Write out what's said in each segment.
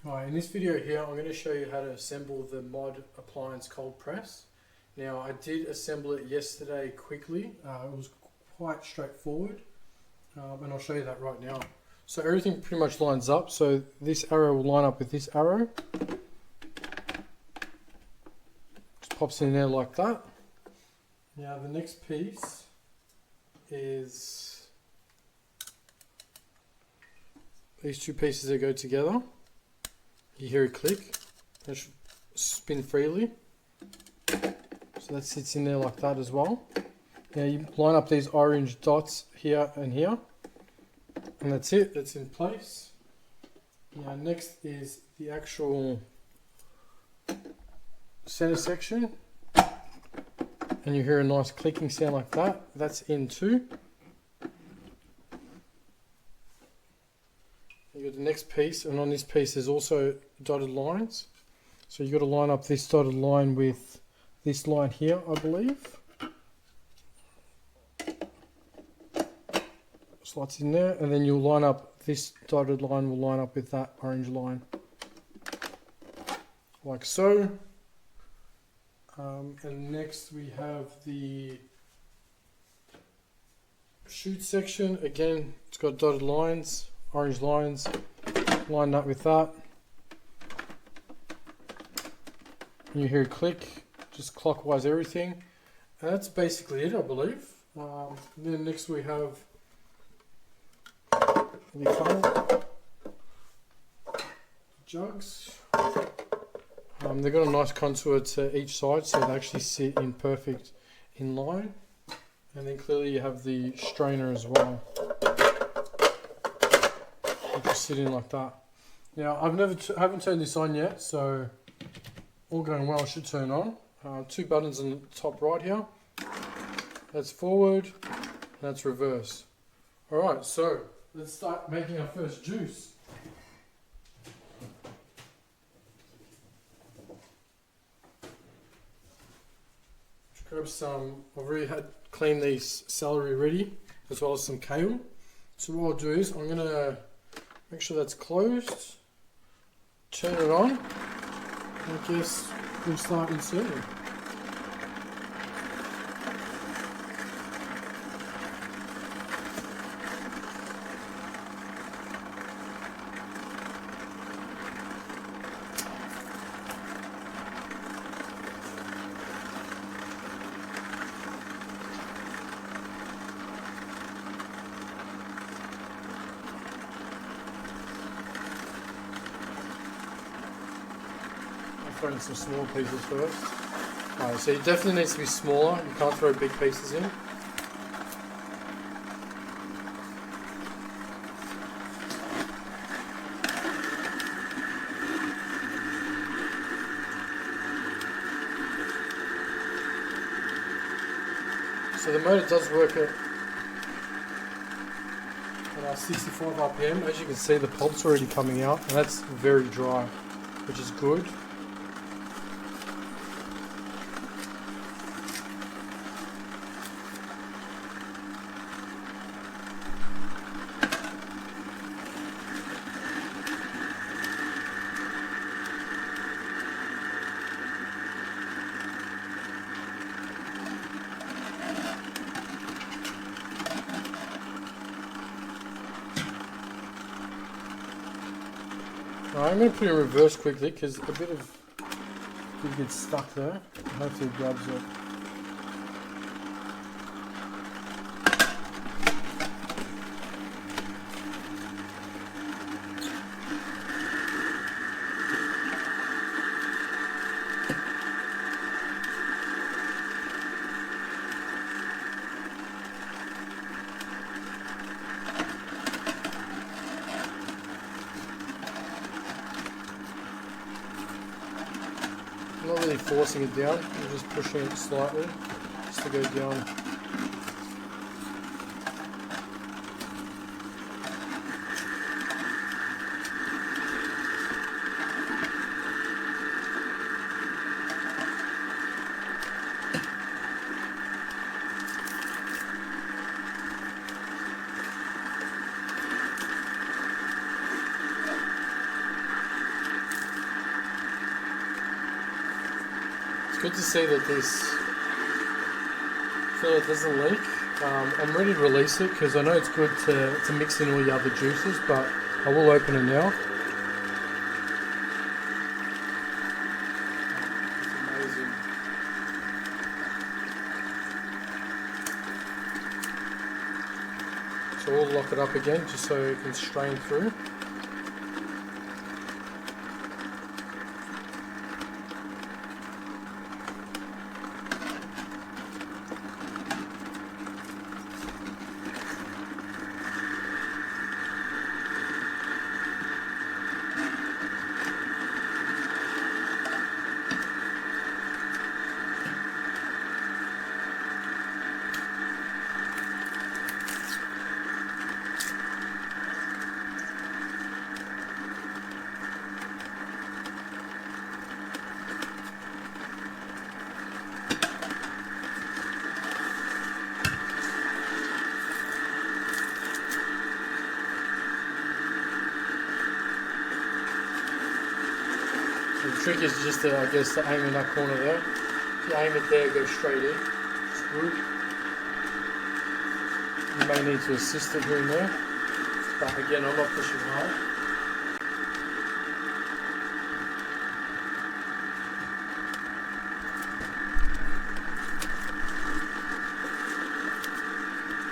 Alright, in this video here I'm going to show you how to assemble the Mod appliance cold press. Now I did assemble it yesterday quickly, it was quite straightforward, and I'll show you that right now. So everything pretty much lines up, so this arrow will line up with this arrow. Just pops in there like that. Now the next piece is these two pieces that go together. You hear it click, it should spin freely. So that sits in there like that as well. Now you line up these orange dots here and here, and that's it, that's in place. Now next is the actual center section, and you hear a nice clicking sound like that. That's in too. You got the next piece, and on this piece there's also dotted lines. So you got to line up this dotted line with this line here, I believe. Slots in there, and then you'll line up this dotted line will line up with that orange line, like so. And next we have the chute section. Again, it's got dotted lines, orange lines, lined up with that. And you hear a click, just clockwise everything. And that's basically it, I believe. Then next we have the funnel jugs. They've got a nice contour to each side, so they actually sit in perfect in line. And then clearly you have the strainer as well, which will sit in like that. Now I haven't turned this on yet, so all going well, I should turn on. Two buttons on the top right here. That's forward, that's reverse. Alright, so let's start making our first juice. Just grab some, I've already had cleaned these celery ready, as well as some kale. So what I'll do is I'm going to make sure that's closed, turn it on, and I guess we'll start inserting. Throw in some small pieces first. Alright, so it definitely needs to be smaller. You can't throw big pieces in. So the motor does work at 65 RPM. As you can see, the pulp's already coming out, and that's very dry, which is good. I'm going to put it in reverse quickly because a bit of it gets stuck there. Hopefully it grabs it. I'm not really forcing it down, I'm just pushing it slightly just to go down. good to see that this filler doesn't leak. I'm ready to release it because I know it's good to mix in all the other juices, but I will open it now. It's amazing. So we'll lock it up again just so it can strain through. The trick is just to, I guess, to aim in that corner there. If you aim it there, go straight in. It's good. You may need to assist it here and there, but again, I'm not pushing hard.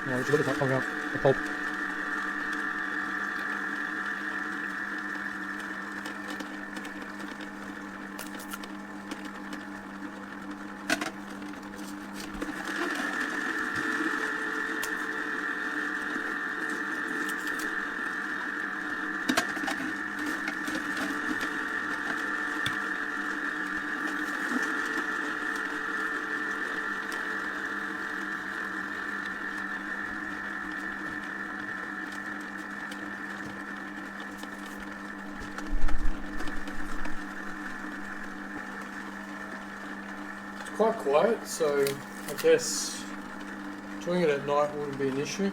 No, just look at that coming out, the pulp. Quite quiet, so I guess doing it at night wouldn't be an issue.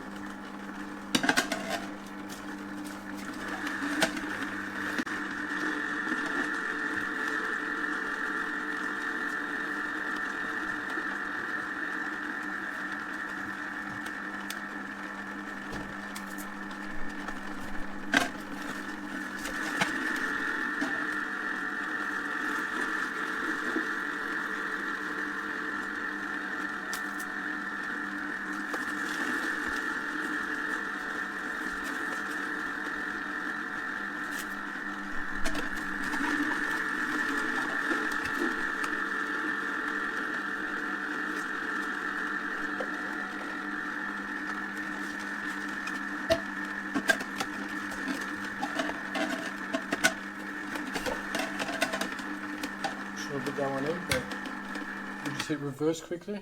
Should I put that one in, but we'll just hit reverse quickly.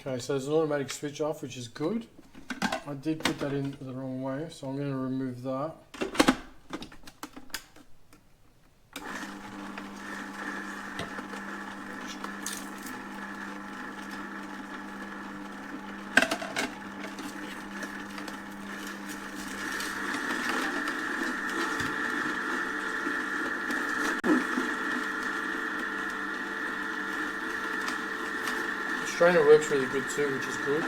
Okay, so there's an automatic switch off, which is good. I did put that in the wrong way, so I'm going to remove that. The strainer works really good too, which is good.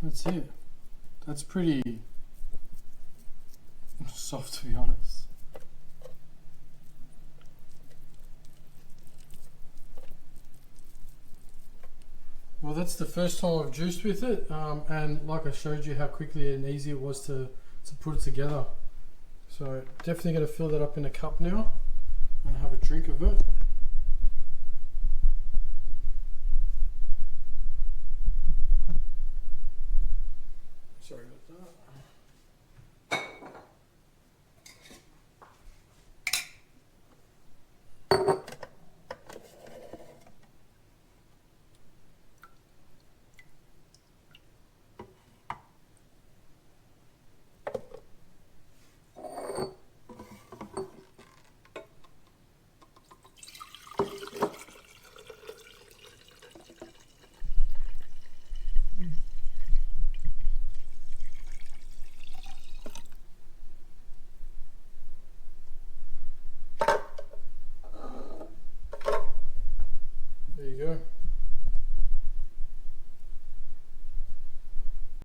That's it. That's pretty soft, to be honest. that's the first time I've juiced with it, and like I showed you how quickly and easy it was to put it together. So definitely going to fill that up in a cup now and have a drink of it.